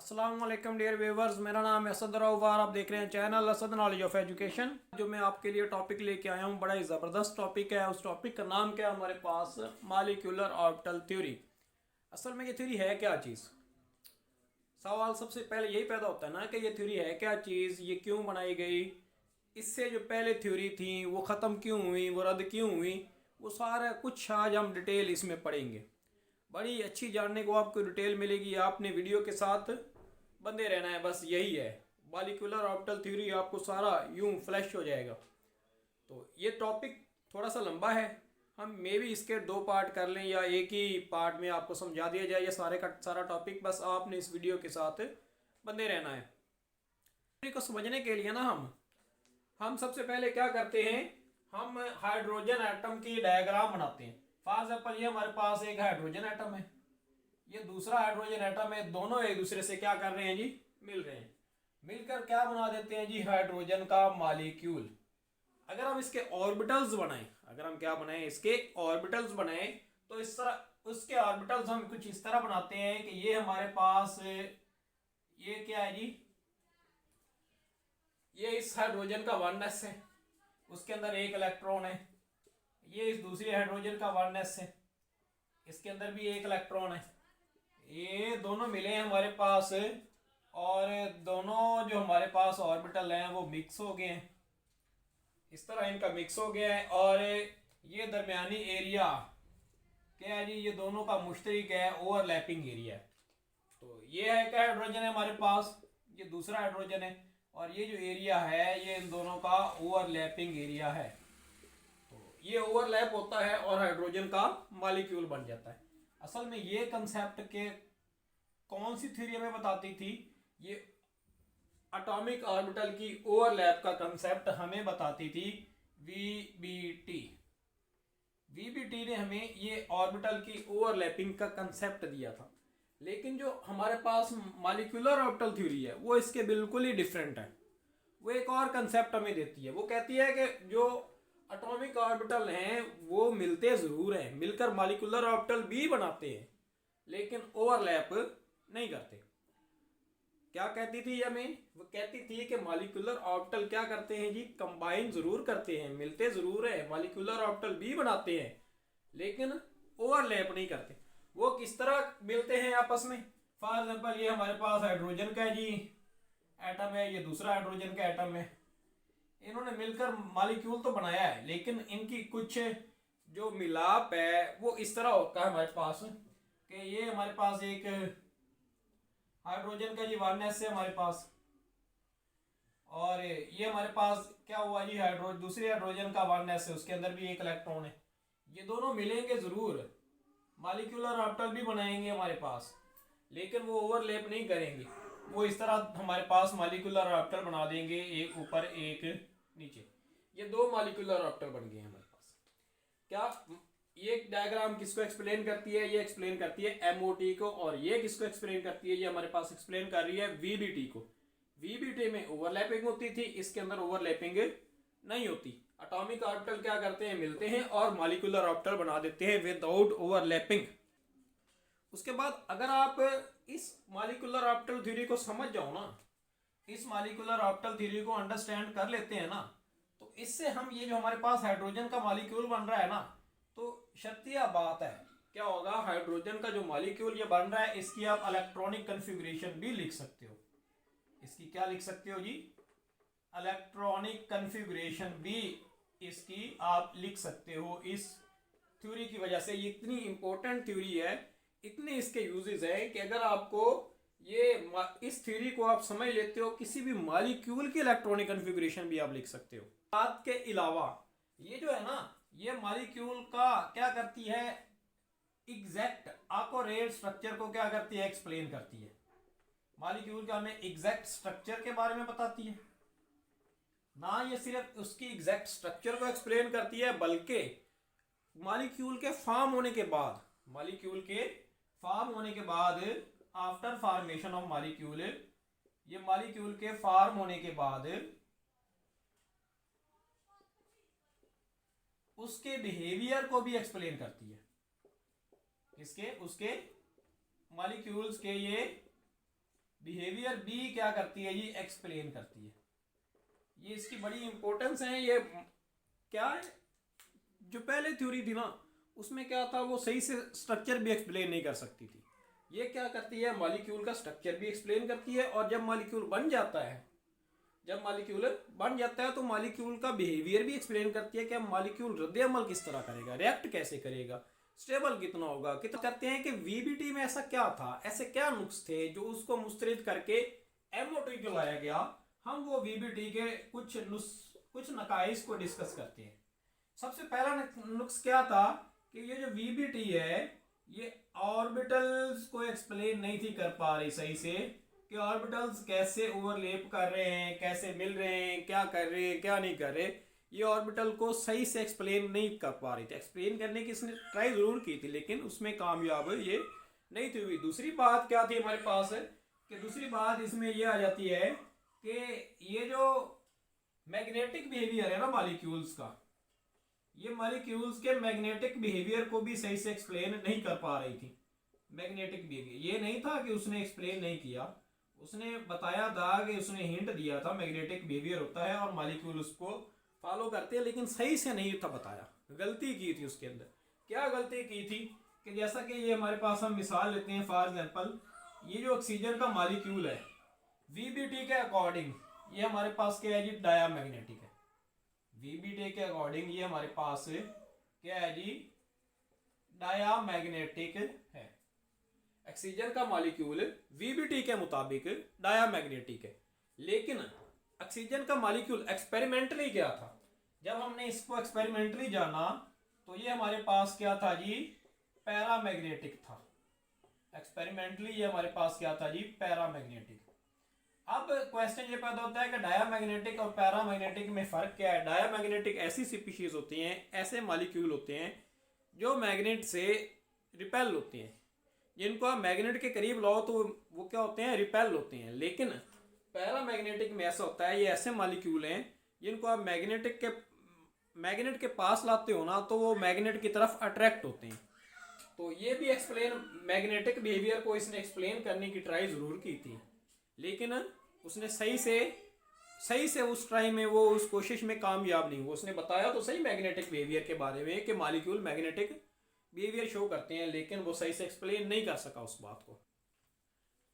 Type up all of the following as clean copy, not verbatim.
अस्सलाम वालेकुम dear viewers, मेरा नाम है असद रऊफ़ार। आप देख रहे हैं channel Asad knowledge of education. जो मैं आपके लिए टॉपिक लेके आया हूँ, बड़ा ही ज़बरदस्त टॉपिक है। उस टॉपिक का नाम क्या है हमारे पास? Molecular orbital theory. असल में ये थ्योरी है क्या चीज़? सवाल सबसे पहले यही पैदा होता है ना कि ये थ्योरी है क्या चीज़, ये क्यों बनाई गई, इससे जो पहले थ्योरी थी वो ख़त्म क्यों हुई, वो रद्द क्यों हुई, वो सारा कुछ आज हम डिटेल इसमें पढ़ेंगे। बड़ी अच्छी जानने को आपको डिटेल मिलेगी। आपने वीडियो के साथ बंदे रहना है, बस यही है। मॉलिक्यूलर ऑर्बिटल थ्योरी आपको सारा यूं फ्लैश हो जाएगा। तो ये टॉपिक थोड़ा सा लंबा है, हम मे भी इसके 2 पार्ट कर लें या एक ही पार्ट में आपको समझा दिया जाए ये सारे का सारा टॉपिक। बस आपने इस वीडियो के साथ बंदे रहना है। थ्योरी को समझने के लिए ना हम सबसे पहले क्या करते हैं, हम हाइड्रोजन एटम की डायग्राम बनाते हैं। फॉर एग्जाम्पल ये हमारे पास एक हाइड्रोजन एटम है, ये दूसरा हाइड्रोजन एटम है, दोनों एक दूसरे से क्या कर रहे हैं जी, मिल रहे हैं। मिलकर क्या बना देते हैं जी, हाइड्रोजन का मॉलिक्यूल। अगर हम इसके ऑर्बिटल्स बनाएं, अगर हम क्या बनाएं, इसके ऑर्बिटल्स बनाएं, तो इस तरह उसके ऑर्बिटल्स हम कुछ इस तरह बनाते हैं कि ये हमारे पास ये क्या है जी, ये इस हाइड्रोजन का 1s है, उसके अंदर एक इलेक्ट्रॉन है। ये इस दूसरे हाइड्रोजन का 1s है, इसके अंदर भी एक इलेक्ट्रॉन है। ये दोनों मिले हैं हमारे पास, और दोनों जो हमारे पास ऑर्बिटल हैं वो मिक्स हो गए हैं। इस तरह इनका मिक्स हो गया है, और ये दरमियानी एरिया क्या है जी, ये दोनों का मुश्तरक है, ओवरलैपिंग एरिया। तो ये है क्या, हाइड्रोजन है हमारे पास, ये दूसरा हाइड्रोजन है, और ये जो एरिया है ये इन दोनों का ओवरलैपिंग एरिया है। तो ये ओवरलैप होता है और हाइड्रोजन का मॉलिक्यूल बन जाता है। असल में ये कंसेप्ट के कौन सी थ्योरी हमें बताती थी, ये एटॉमिक ऑर्बिटल की ओवरलैप का कंसेप्ट हमें बताती थी वीबीटी। वीबीटी ने हमें ये ऑर्बिटल की ओवरलैपिंग का कंसेप्ट दिया था। लेकिन जो हमारे पास मॉलिक्यूलर ऑर्बिटल थ्योरी है वो इसके बिल्कुल ही डिफरेंट है। वो एक और कंसेप्ट हमें देती है। वो कहती है कि जो एटॉमिक ऑर्बिटल हैं वो मिलते ज़रूर हैं, मिलकर मॉलिक्यूलर ऑर्बिटल भी बनाते हैं, लेकिन ओवरलैप नहीं करते। क्या कहती थी हमें? वो कहती थी कि मॉलिक्यूलर ऑर्बिटल क्या करते हैं जी, कंबाइन ज़रूर करते हैं, मिलते ज़रूर है, मॉलिक्यूलर ऑर्बिटल भी बनाते हैं, लेकिन ओवरलैप नहीं करते। वो किस तरह मिलते हैं आपस में? फॉर एग्जाम्पल ये हमारे पास हाइड्रोजन का जी एटम है, ये दूसरा हाइड्रोजन का एटम है। इन्होंने मिलकर मॉलिक्यूल तो बनाया है, लेकिन इनकी कुछ जो मिलाप है वो इस तरह होता है हमारे पास कि ये हमारे पास एक हाइड्रोजन का जी 1s है हमारे पास, और ये हमारे पास क्या हुआ जी, दूसरे हाइड्रोजन का 1s है, उसके अंदर भी एक इलेक्ट्रॉन है। ये दोनों मिलेंगे ज़रूर, मॉलिक्यूलर ऑर्बिटल भी बनाएंगे हमारे पास, लेकिन वो ओवरलैप नहीं करेंगे। वो इस तरह हमारे पास मॉलिक्यूलर ऑर्बिटल बना देंगे, एक ऊपर एक नीचे। ये 2 मॉलिक्यूलर ऑर्बिटल बन गए हमारे पास। क्या ये डायग्राम किसको एक्सप्लेन करती है? ये एक्सप्लेन करती है एमओटी को। और ये किसको एक्सप्लेन करती है? ये हमारे पास एक्सप्लेन कर रही है वीबीटी को। वीबीटी में ओवरलैपिंग होती थी, इसके अंदर ओवरलैपिंग नहीं होती। एटॉमिक ऑर्बिटल क्या करते हैं, मिलते हैं और मॉलिक्यूलर ऑर्बिटल बना देते हैं विदाउट ओवरलैपिंग। उसके बाद अगर आप इस मॉलिक्यूलर ऑर्बिटल थ्योरी को समझ जाओ ना, इस मॉलिक्यूलर ऑर्बिटल थ्योरी को अंडरस्टैंड कर लेते हैं ना, तो इससे हम ये जो हमारे पास हाइड्रोजन का मॉलिक्यूल बन रहा है ना, तो शर्तिया बात है क्या होगा, हाइड्रोजन का जो मॉलिक्यूल ये बन रहा है इसकी आप इलेक्ट्रॉनिक कन्फिगरेशन भी लिख सकते हो। इसकी क्या लिख सकते हो जी, इलेक्ट्रॉनिक कन्फिगरेशन भी इसकी आप लिख सकते हो। इस थ्योरी की वजह से ये इतनी इंपॉर्टेंट थ्योरी है, इतने इसके यूजेस हैं कि अगर आपको ये इस थ्योरी को आप समझ लेते हो, किसी भी मॉलिक्यूल की इलेक्ट्रॉनिक कन्फिगरेशन भी आप लिख सकते हो। बात के अलावा ये जो है ना, ये मॉलिक्यूल का क्या करती है, एग्जैक्ट एक्यूरेट स्ट्रक्चर को क्या करती है, एक्सप्लेन करती है। मॉलिक्यूल का हमें एग्जैक्ट स्ट्रक्चर के बारे में बताती है ना, ये सिर्फ उसकी एग्जैक्ट स्ट्रक्चर को एक्सप्लेन करती है, बल्कि मॉलिक्यूल के फॉर्म होने के बाद, मॉलिक्यूल के फॉर्म होने के बाद, आफ्टर फॉर्मेशन ऑफ मॉलिक्यूल, ये मॉलिक्यूल के फॉर्म होने के बाद उसके बिहेवियर को भी एक्सप्लेन करती है। इसके उसके मॉलिक्यूल्स के ये बिहेवियर बी क्या करती है जी, एक्सप्लेन करती है। ये इसकी बड़ी इंपॉर्टेंस है। ये क्या है, जो पहले थ्योरी थी ना उसमें क्या था, वो सही से स्ट्रक्चर भी एक्सप्लेन नहीं कर सकती थी। ये क्या करती है, मॉलिक्यूल का स्ट्रक्चर भी एक्सप्लेन करती है, और जब मॉलिक्यूल बन जाता है, तो मॉलिक्यूल का बिहेवियर भी एक्सप्लेन करती है कि मॉलिक्यूल रद्द अमल किस तरह करेगा, रिएक्ट कैसे करेगा, स्टेबल कितना होगा, कितना करते हैं कि वीबीटी में ऐसा क्या था, ऐसे क्या नुक्स थे जो उसको मुस्तरद करके एमओटी को लाया गया। हम वो वीबीटी के कुछ नकाइस को डिस्कस करते हैं। सबसे पहला नुक्स क्या था कि ये जो वीबीटी है ये ऑर्बिटल्स को एक्सप्लेन नहीं थी कर पा रही सही से, कि ऑर्बिटल्स कैसे ओवरलैप कर रहे हैं, कैसे मिल रहे हैं, क्या कर रहे हैं, क्या नहीं कर रहे, ये ऑर्बिटल को सही से एक्सप्लेन नहीं कर पा रही थी। एक्सप्लेन करने की इसने ट्राई जरूर की थी, लेकिन उसमें कामयाब ये नहीं थी हुई। दूसरी बात क्या थी हमारे पास कि दूसरी बात इसमें ये आ जाती है कि ये जो मैग्नेटिक बिहेवियर है ना मॉलिक्यूल्स का, ये मॉलिक्यूल्स के मैग्नेटिक बिहेवियर को भी सही से एक्सप्लेन नहीं कर पा रही थी। मैग्नेटिक बिहेवियर ये नहीं था कि उसने एक्सप्लेन नहीं किया, उसने बताया था कि उसने हिंट दिया था मैग्नेटिक बिहेवियर होता है और मॉलिक्यूल उसको फॉलो करते हैं, लेकिन सही से नहीं था बताया। गलती की थी उसके अंदर। क्या गलती की थी कि जैसा कि ये हमारे पास हम मिसाल लेते हैं, फॉर एग्जांपल ये जो ऑक्सीजन का मॉलिक्यूल है वीबीटी के अकॉर्डिंग ये हमारे पास क्या है जी, डायामैग्नेटिक है। वीबीटी के अकॉर्डिंग ये हमारे पास क्या है जी, डायामैग्नेटिक है। ऑक्सीजन का मॉलिक्यूल वीबीटी के मुताबिक डायामैग्नेटिक है, लेकिन ऑक्सीजन का मॉलिक्यूल एक्सपेरिमेंटली क्या था, जब हमने इसको एक्सपेरिमेंटली जाना तो ये हमारे पास क्या था जी, पैरामैग्नेटिक था। एक्सपेरिमेंटली ये हमारे पास क्या था जी, पैरामैग्नेटिक। अब क्वेश्चन ये पैदा होता है कि डायामैग्नेटिक और पैरामैग्नेटिक में फ़र्क क्या है। डायामैग्नेटिक ऐसी स्पीशीज होती हैं, ऐसे मॉलिक्यूल होते हैं जो मैग्नेट से रिपेल होते हैं, जिनको आप मैग्नेट के करीब लाओ तो वो क्या होते हैं, रिपेल होते हैं। लेकिन पैरामैग्नेटिक में ऐसा होता है, ये ऐसे मॉलिक्यूल हैं जिनको आप मैग्नेट के पास लाते हो ना तो वो मैग्नेट की तरफ अट्रैक्ट होते हैं। तो ये भी मैग्नेटिक बिहेवियर को इसने एक्सप्लेन करने की ट्राई ज़रूर की थी, लेकिन उसने सही से उस ट्राई में वो उस कोशिश में कामयाब नहीं हुआ। उसने बताया तो सही मैग्नेटिक बिहेवियर के बारे में कि मॉलिक्यूल मैग्नेटिक बिहेवियर शो करते हैं, लेकिन वो सही से एक्सप्लेन नहीं कर सका उस बात को।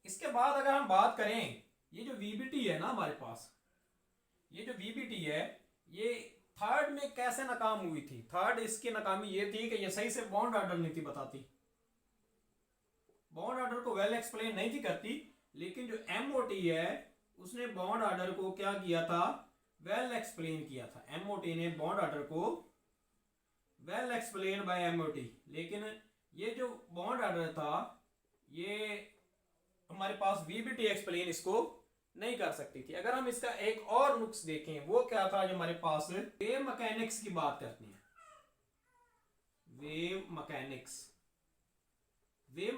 इसके बाद अगर हम बात करें, ये जो वीबीटी है ना हमारे पास, ये जो वीबीटी है ये थर्ड में कैसे नाकाम हुई थी। थर्ड इसकी नाकामी ये थी कि ये सही से बॉन्ड ऑर्डर नहीं थी बताती, बॉन्ड ऑर्डर को वेल एक्सप्लेन नहीं थी करती। लेकिन जो एमओटी है उसने बॉन्ड ऑर्डर को क्या किया था, वेल एक्सप्लेन किया था। एमओटी ने बॉन्ड ऑर्डर को वेल एक्सप्लेन बाय एमओटी, लेकिन ये जो बॉन्ड ऑर्डर था ये हमारे पास वीबीटी एक्सप्लेन इसको नहीं कर सकती थी। अगर हम इसका एक और नुक्स देखें, वो क्या था, जो हमारे पास वेव मैकेनिक्स की बात करते हैं। वेव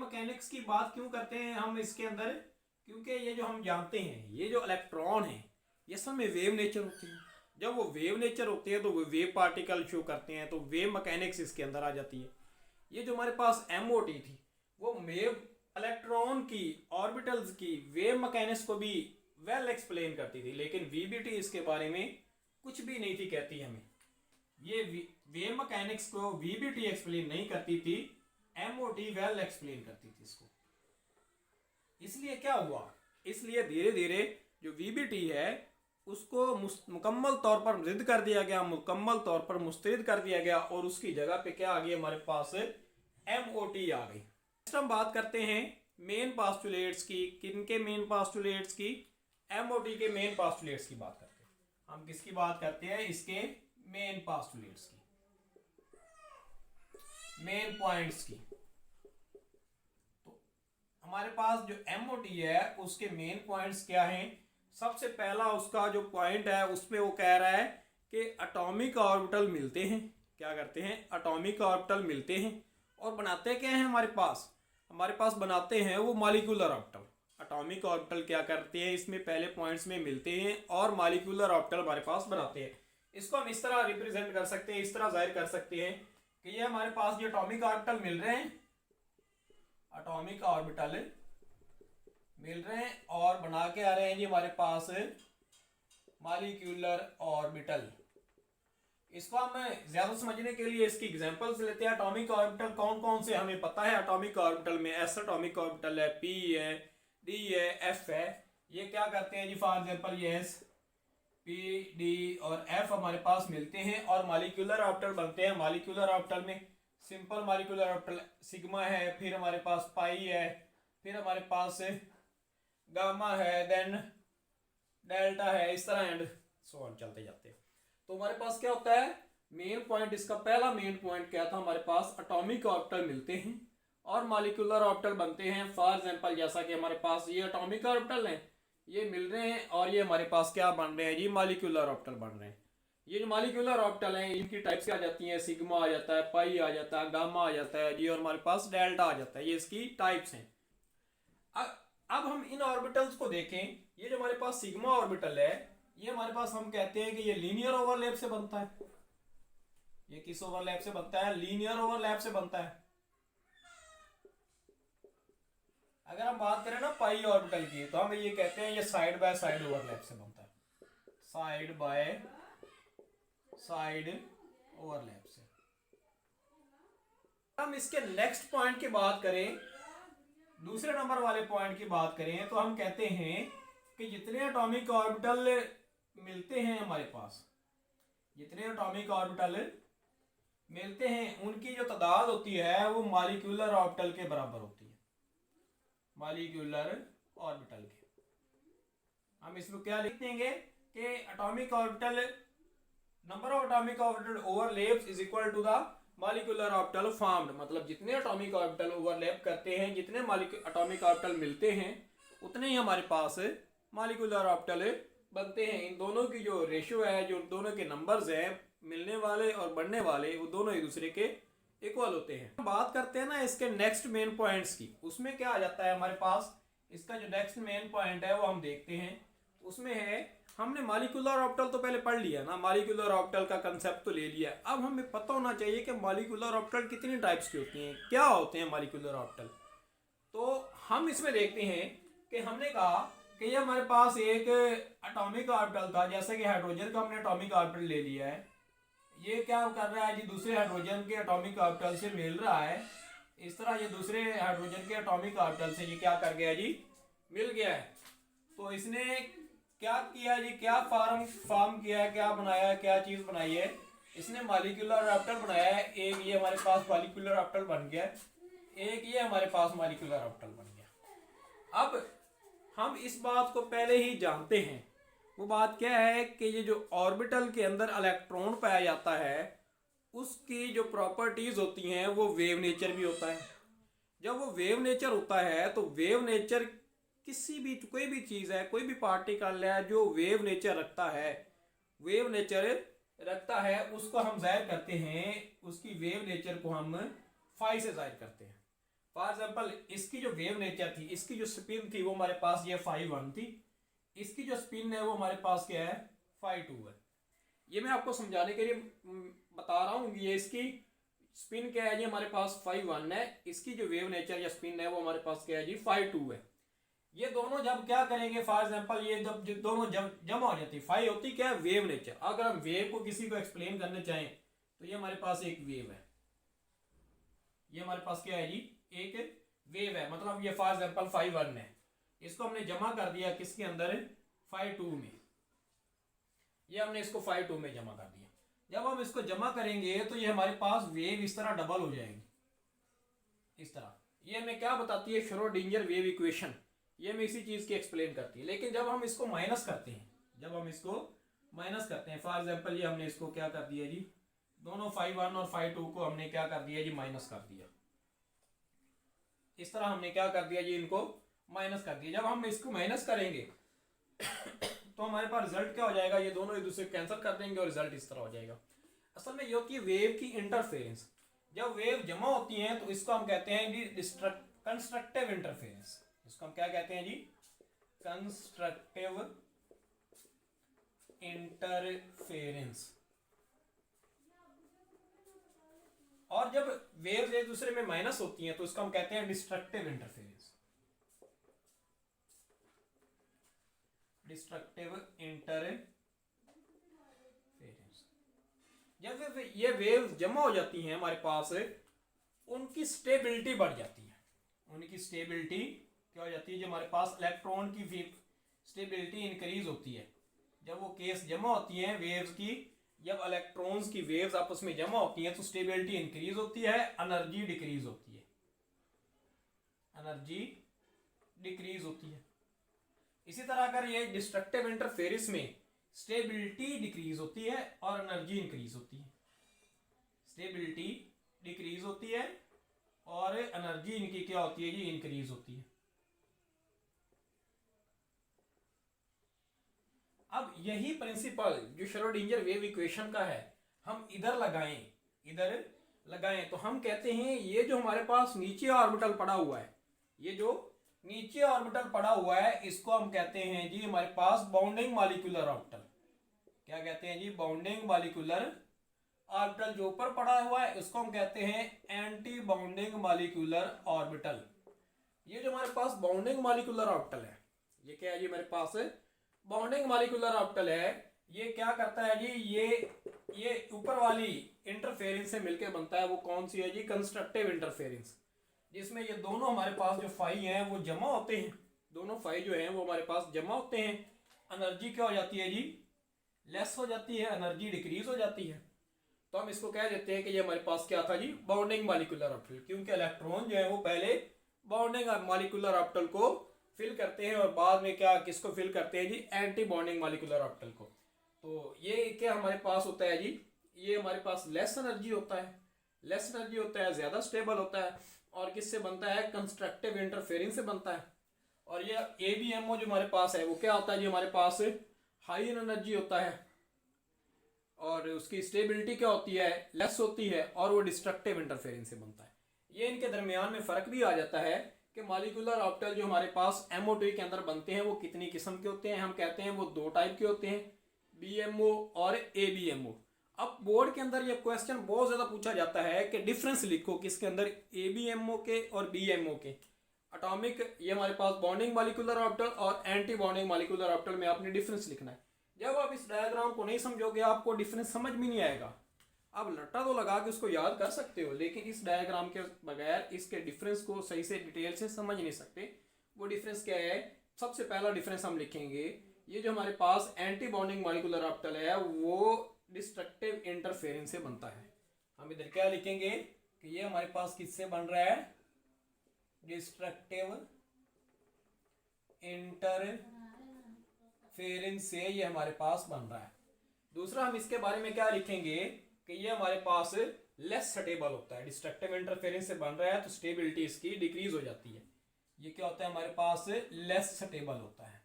मैकेनिक्स की बात क्यों करते हैं हम इसके अंदर, क्योंकि ये जो हम जानते हैं ये जो इलेक्ट्रॉन है ये सब में वेव नेचर होती है। जब वो वेव नेचर होते हैं तो वो वेव पार्टिकल शो करते हैं, तो वेव मैकेनिक्स इसके अंदर आ जाती है। ये जो हमारे पास एमओटी थी वो वेव इलेक्ट्रॉन की ऑर्बिटल्स की वेव मैकेनिक्स को भी वेल एक्सप्लेन करती थी, लेकिन वीबीटी इसके बारे में कुछ भी नहीं थी कहती हमें। ये वेव मैकेनिक्स को वीबीटी एक्सप्लेन नहीं करती थी, एमओटी वेल एक्सप्लेन करती थी इसको। इसलिए क्या हुआ, इसलिए धीरे धीरे जो वीबीटी है उसको मुकम्मल तौर पर रद्द कर दिया गया, मुकम्मल तौर पर मुस्तरद कर दिया गया, और उसकी जगह पे क्या आ गई हमारे पास, एमओटी आ गई। नेक्स्ट हम बात करते हैं मेन पास्टुलेट्स की। किनके मेन पास्टुलेट्स की, एमओटी के मेन पास्टुलेट्स की बात करते हैं। हम किसकी बात करते हैं, इसके मेन पास्टुलेट्स की, मेन पॉइंट्स की। तो हमारे पास जो एमओटी है उसके मेन पॉइंट्स क्या हैं। सबसे पहला उसका जो पॉइंट है उसमें वो कह रहा है कि एटॉमिक ऑर्बिटल मिलते हैं। क्या करते हैं, एटॉमिक ऑर्बिटल मिलते हैं, और बनाते क्या हैं हमारे पास बनाते हैं वो मॉलिक्यूलर ऑर्बिटल। एटॉमिक ऑर्बिटल क्या करते हैं, इसमें पहले पॉइंट्स में मिलते हैं और मॉलिक्यूलर ऑर्बिटल हमारे पास बनाते हैं। इसको हम इस तरह रिप्रेजेंट कर सकते हैं, इस तरह जाहिर कर सकते हैं कि ये हमारे पास जो एटॉमिक ऑर्बिटल मिल रहे हैं, एटॉमिक ऑर्बिटल मिल रहे हैं और बना के आ रहे हैं जी हमारे पास मॉलिक्यूलर ऑर्बिटल। इसको हम ज्यादा समझने के लिए इसकी एग्जांपल्स लेते हैं। एटॉमिक ऑर्बिटल कौन कौन से हमें पता है। एटॉमिक ऑर्बिटल में एस एटॉमिक ऑर्बिटल है, पी है, डी है, एफ है। ये क्या करते हैं जी, फॉर एग्जांपल ये एस, पी, डी और एफ हमारे पास मिलते हैं और मॉलिक्यूलर ऑर्बिटल बनते हैं। मॉलिक्यूलर ऑर्बिटल में सिंपल मॉलिक्यूलर ऑर्बिटल सिग्मा है, फिर हमारे पास पाई है, फिर हमारे पास गामा है, देन डेल्टा है, इस तरह एंड सो ऑन चलते जाते हैं। तो हमारे पास क्या होता है, मेन पॉइंट, इसका पहला मेन पॉइंट क्या था, हमारे पास एटॉमिक ऑर्बिटल मिलते हैं और मॉलिक्यूलर ऑर्बिटल बनते हैं। फॉर एग्जांपल जैसा कि हमारे पास ये एटॉमिक ऑर्बिटल हैं, ये मिल रहे हैं और ये हमारे पास क्या बन रहे हैं जी, मॉलिक्यूलर ऑर्बिटल बन रहे हैं। ये जो मॉलिक्यूलर ऑर्बिटल हैं इनकी टाइप्स क्या आ जाती हैं, सिग्मा आ जाता है, पाई आ जाता है, गामा आ जाता है जी, और हमारे पास डेल्टा आ जाता है। ये इसकी टाइप्स हैं। अब हम इन ऑर्बिटल्स को देखें। ये जो हमारे पास सिग्मा ऑर्बिटल है, ये हमारे पास हम कहते हैं कि ये लीनियर ओवरलैप से बनता है। ये किस ओवरलैप से बनता है, लीनियर ओवरलैप से बनता है। अगर हम बात करें ना पाई ऑर्बिटल की, तो हम ये कहते हैं ये साइड बाय साइड ओवरलैप से बनता है, साइड बाय साइड ओवरलैप से। हम इसके नेक्स्ट पॉइंट की बात करें, दूसरे नंबर वाले पॉइंट की बात करें, तो हम कहते हैं कि जितने एटॉमिक ऑर्बिटल मिलते हैं हमारे पास, जितने एटॉमिक ऑर्बिटल मिलते हैं उनकी जो तादाद होती है वो मॉलिक्यूलर ऑर्बिटल के बराबर होती है, मॉलिक्यूलर ऑर्बिटल के। हम इसको क्या लिख देंगे कि atomic orbital, number of atomic orbital overlaps is equal to the molecular orbital formed. मतलब जितने एटॉमिक ऑर्बिटल ओवरलैप करते हैं, जितने एटॉमिक ऑर्बिटल मिलते हैं, उतने ही हमारे पास मॉलिक्यूलर ऑर्बिटल बनते हैं। इन दोनों की जो रेशियो है, जो दोनों के नंबर्स हैं मिलने वाले और बढ़ने वाले, वो दोनों एक दूसरे के इक्वल होते हैं। बात करते हैं ना इसके नेक्स्ट मेन पॉइंट्स की, उसमें क्या आ जाता है हमारे पास, इसका जो नेक्स्ट मेन पॉइंट है वो हम देखते हैं। उसमें है, हमने मॉलिक्यूलर ऑर्बिटल तो पहले पढ़ लिया ना, मॉलिक्यूलर ऑर्बिटल का कंसेप्ट तो ले लिया। अब हमें पता होना चाहिए कि मॉलिक्यूलर ऑर्बिटल कितनी टाइप्स की होती हैं, क्या होते हैं मॉलिक्यूलर ऑर्बिटल। तो हम इसमें देखते हैं कि हमने कहा कि ये हमारे पास एक एटॉमिक ऑर्बिटल था, जैसे कि हाइड्रोजन का हमने एटॉमिक ऑर्बिटल ले लिया है। ये क्या कर रहा है जी, दूसरे हाइड्रोजन के एटॉमिक ऑर्बिटल से मिल रहा है। इस तरह ये दूसरे हाइड्रोजन के एटॉमिक ऑर्बिटल से ये क्या कर गया जी, मिल गया है। तो इसने क्या किया जी, क्या फॉर्म किया है, क्या बनाया है, क्या चीज बनाई है, इसने मॉलिक्यूलर ऑर्बिटल बनाया है। एक ये हमारे पास मॉलिक्यूलर ऑर्बिटल बन गया, एक ये हमारे पास मॉलिक्यूलर ऑर्बिटल बन गया। अब हम इस बात को पहले ही जानते हैं, वो बात क्या है कि ये जो ऑर्बिटल के अंदर इलेक्ट्रॉन पाया जाता है, उसकी जो प्रॉपर्टीज होती हैं वो वेव नेचर भी होता है। जब वो वेव नेचर होता है तो वेव नेचर किसी भी, कोई भी चीज़ है, कोई भी पार्टिकल है जो वेव नेचर रखता है, वेव नेचर रखता है, उसको हम जाहिर करते हैं, उसकी वेव नेचर को हम फाई से जाहिर करते हैं। फॉर एग्जाम्पल इसकी जो वेव नेचर थी, इसकी जो स्पिन थी वो हमारे पास ये फाई 1 थी, इसकी जो स्पिन है वो हमारे पास क्या है, फाई 2 है। ये मैं आपको समझाने के लिए बता रहा हूँ। ये इसकी स्पिन क्या है जी, हमारे पास फाई 1 है, इसकी जो वेव नेचर या स्पिन है वो हमारे पास क्या है जी, फाई 2 है। ये दोनों जब क्या करेंगे, फॉर एग्जांपल ये जब दोनों जमा हो जाती, फाई होती क्या है, वेव नेचर। अगर हम वेव को किसी को एक्सप्लेन करने चाहें तो ये हमारे पास एक वेव है, ये हमारे पास क्या है जी, एक वेव है। मतलब ये फॉर एग्जांपल फाई 1 है, इसको हमने जमा कर दिया किसके अंदर, फाई 2 में। ये हमने इसको फाई 2 में जमा कर दिया। जब हम इसको जमा करेंगे तो ये हमारे पास वेव इस तरह डबल हो जाएगी, इस तरह। ये हमें क्या बताती है, श्रोडिंगर वेव इक्वेशन, ये हमें इसी चीज की एक्सप्लेन करती है। लेकिन जब हम इसको माइनस करते हैं, जब हम इसको माइनस करते हैं, फॉर एग्जांपल ये हमने इसको क्या कर दिया जी, दोनों फाई 1 और फाई 2 को हमने क्या कर दिया जी, माइनस कर दिया। इस तरह हमने क्या कर दिया जी, इनको माइनस कर दिया। जब हम इसको माइनस करेंगे तो हमारे पास रिजल्ट क्या हो जाएगा, ये दोनों एक दूसरे कैंसिल कर देंगे और रिजल्ट इस तरह हो जाएगा। असल में ये होती है वेव की इंटरफेरेंस। जब वेव जमा होती है तो इसको हम कहते हैं जी कंस्ट्रक्टिव इंटरफेरेंस। इसको हम क्या कहते हैं जी, कंस्ट्रक्टिव इंटरफेरेंस। और जब वेव्स एक दूसरे में माइनस होती हैं तो इसको हम कहते हैं डिस्ट्रक्टिव इंटरफेरेंस। Destructive interference. जब ये वेव्स जमा हो जाती हैं हमारे पास, उनकी स्टेबिलिटी बढ़ जाती है। उनकी स्टेबिलिटी क्या हो जाती है, जो हमारे पास इलेक्ट्रॉन की स्टेबिलिटी इंक्रीज होती है। जब वो केस जमा होती हैं वेव्स की, जब इलेक्ट्रॉन्स की वेव्स आपस में जमा होती हैं तो स्टेबिलिटी इंक्रीज होती है, एनर्जी डिक्रीज होती है। एनर्जी डिक्रीज होती है। इसी तरह अगर ये डिस्ट्रक्टिव इंटरफेरेंस में स्टेबिलिटी डिक्रीज होती है और एनर्जी इंक्रीज होती है। स्टेबिलिटी डिक्रीज होती है और एनर्जी इनकी क्या होती है जी, इंक्रीज होती है। अब यही प्रिंसिपल जो श्रोडिंगर वेव इक्वेशन का है, हम इधर लगाएं तो हम कहते हैं ये जो हमारे पास नीचे ऑर्बिटल पड़ा हुआ है, ये जो नीचे ऑर्बिटल पड़ा हुआ है, इसको हम कहते हैं जी हमारे पास बाउंडिंग मॉलिक्यूलर ऑर्बिटल। क्या कहते हैं जी, बाउंडिंग मॉलिक्यूलर ऑर्बिटल। जो ऊपर पड़ा हुआ है इसको हम कहते हैं एंटी बाउंडिंग मॉलिक्यूलर ऑर्बिटल। ये जो हमारे पास बाउंडिंग मॉलिक्यूलर ऑर्बिटल है, ये क्या है जी, हमारे पास बाउंडिंग मॉलिक्यूलर ऑर्बिटल है। ये क्या करता है जी, ये ऊपर वाली इंटरफेरेंस से मिलकर बनता है। वो कौन सी है जी, कंस्ट्रक्टिव इंटरफेरेंस, जिसमें ये दोनों हमारे पास जो फाई हैं वो जमा होते हैं। दोनों फाई जो हैं वो हमारे पास जमा होते हैं। एनर्जी क्या हो जाती है जी, लेस हो जाती है, एनर्जी डिक्रीज हो जाती है। तो हम इसको कह देते हैं कि ये हमारे पास क्या था जी, बाउंडिंग मॉलिक्यूलर ऑर्बिटल। क्योंकि इलेक्ट्रॉन जो है वो पहले बाउंडिंग मॉलिक्यूलर ऑर्बिटल को फिल करते हैं और बाद में क्या किसको फिल करते हैं जी, एंटी बाउंडिंग मॉलिक्यूलर ऑर्बिटल को। तो ये क्या हमारे पास होता है जी, ये हमारे पास लेस एनर्जी होता है, ज्यादा स्टेबल होता है। और किससे बनता है, कंस्ट्रक्टिव इंटरफेरेंस से बनता है। और ये ABMO जो हमारे पास है वो क्या होता है जी, हमारे पास हाई एनर्जी होता है और उसकी स्टेबिलिटी क्या होती है, लेस होती है, और वो डिस्ट्रक्टिव इंटरफेरेंस से बनता है। ये इनके दरमियान में फर्क भी आ जाता है कि मॉलिक्यूलर ऑर्बिटल जो हमारे पास MO2 के अंदर बनते हैं वो कितनी किस्म के होते हैं। हम कहते हैं वो 2 टाइप के होते हैं, BMO और ABMO। अब बोर्ड के अंदर ये क्वेश्चन बहुत ज्यादा पूछा जाता है कि डिफरेंस लिखो किसके अंदर, ABMO के और BMO के। एटॉमिक, ये हमारे पास बाउंडिंग मॉलिक्यूलर ऑर्बिटल और एंटी बाउंडिंग मॉलिक्यूलर ऑर्बिटल में आपने डिफरेंस लिखना है। जब आप इस डायग्राम को नहीं समझोगे आपको डिफरेंस समझ में नहीं आएगा। आप लट्टा तो लगा के उसको याद कर सकते हो, लेकिन इस डायग्राम के बगैर इसके डिफरेंस को सही से डिटेल से समझ नहीं सकते। वो डिफरेंस क्या है, सबसे पहला डिफरेंस हम लिखेंगे, ये जो हमारे पास एंटी बाउंडिंग मॉलिक्यूलर ऑर्बिटल है वो डिस्ट्रक्टिव इंटरफेरेंस से बनता है। हम इधर क्या लिखेंगे कि ये हमारे पास किससे बन रहा है, डिस्ट्रक्टिव इंटरफेरेंस से ये हमारे पास बन रहा है। दूसरा हम इसके बारे में क्या लिखेंगे कि ये हमारे पास लेस स्टेबल होता है। डिस्ट्रक्टिव इंटरफेरेंस से बन रहा है तो स्टेबिलिटी इसकी डिक्रीज हो जाती है। ये क्या होता है, हमारे पास लेस स्टेबल होता है।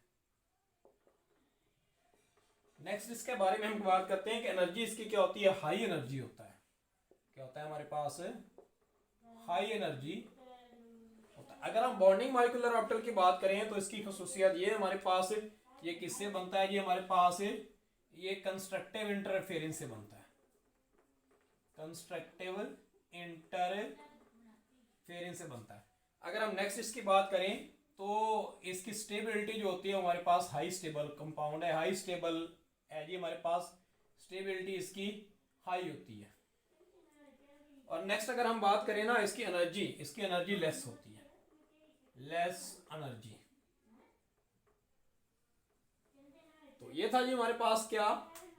नेक्स्ट इसके बारे में हम बात करते हैं कि एनर्जी इसकी क्या होती है, हाई एनर्जी होता है। क्या होता है हमारे पास, हाई एनर्जी होता है। अगर हम बॉन्डिंग मॉलिक्यूलर ऑर्बिटल की बात करें तो इसकी खसूसियत ये हमारे पास, ये किससे बनता है जी, हमारे पास ये कंस्ट्रक्टिव इंटरफेरेंस से बनता है। कंस्ट्रक्टिव इंटरफेरेंस से बनता है। अगर हम नेक्स्ट इसकी बात करें तो इसकी स्टेबिलिटी जो होती है हमारे पास हाई स्टेबल कंपाउंड है, हाई स्टेबल है जी, हमारे पास स्टेबिलिटी इसकी हाई होती है। और नेक्स्ट अगर हम बात करें ना इसकी एनर्जी लेस होती है, लेस एनर्जी। तो ये था जी हमारे पास क्या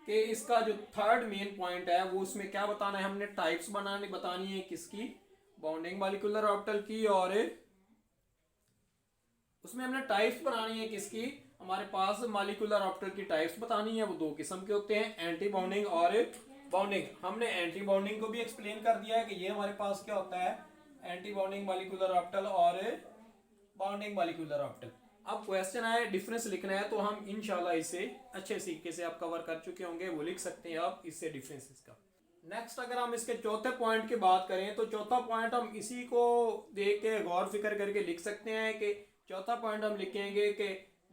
कि इसका जो थर्ड मेन पॉइंट है वो उसमें क्या बताना है, हमने टाइप्स बतानी है किसकी, बाउंडिंग मॉलिक्यूलर ऑर्बिटल की, और उसमें हमने टाइप्स बनानी है किसकी, हमारे पास मॉलिक्यूलर ऑर्बिटल की टाइप्स बतानी है। वो 2 किस्म के होते हैं, एंटी बाउंडिंग और बाउंडिंग। हमने एंटी बाउंडिंग को भी एक्सप्लेन कर दिया है कि ये हमारे पास क्या होता है, एंटी बाउंडिंग मॉलिक्यूलर ऑर्बिटल और बाउंडिंग मॉलिक्यूलर ऑर्बिटल। अब क्वेश्चन आए डिफरेंस लिखना है तो हम इंशाल्लाह इसे अच्छे तरीके से आप कवर कर चुके होंगे, वो लिख सकते हैं आप इससे डिफरेंसेस का। नेक्स्ट अगर हम इसके चौथे पॉइंट की बात करें तो चौथा पॉइंट हम इसी को देख के गौर फिक्र करके लिख सकते हैं कि चौथा पॉइंट हम लिखेंगे कि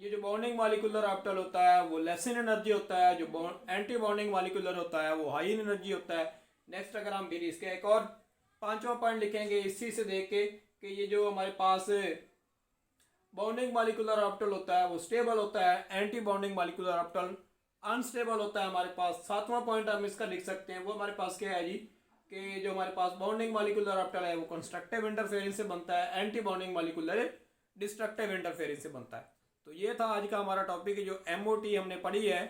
ये जो बाउंडिंग मॉलिक्यूलर ऑर्बिटल होता है वो लेस इन एनर्जी होता है, जो एंटी बाउंडिंग मॉलिक्यूलर होता है वो हाई इन एनर्जी होता है। नेक्स्ट अगर हम फिर इसके एक और 5वां पॉइंट लिखेंगे इसी से देख के कि ये जो हमारे पास बाउंडिंग मॉलिक्यूलर ऑर्बिटल होता है वो स्टेबल होता है, anti bounding molecular orbital unstable होता है। हमारे पास सातवां पॉइंट हम इसका लिख सकते हैं, वो हमारे पास क्या है जी, कि जो हमारे पास बाउंडिंग मॉलिक्यूलर ऑर्बिटल है वो कंस्ट्रक्टिव इंटरफेरेंस से बनता है, anti bounding molecular destructive interference से बनता है। तो ये था आज का हमारा टॉपिक, जो MOT हमने पढ़ी है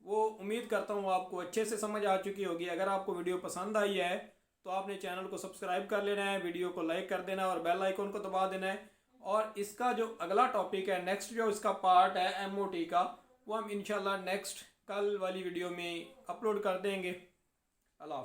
वो उम्मीद करता हूँ आपको अच्छे से समझ आ चुकी होगी। अगर आपको वीडियो पसंद आई है तो आपने चैनल को सब्सक्राइब कर लेना है, वीडियो को लाइक कर देना और बेल आइकन को दबा देना है। और इसका जो अगला टॉपिक है, नेक्स्ट जो इसका पार्ट है MOT का, वो हम इंशाल्लाह नेक्स्ट कल वाली वीडियो में अपलोड कर देंगे। अल्लाह हाफ़िज़।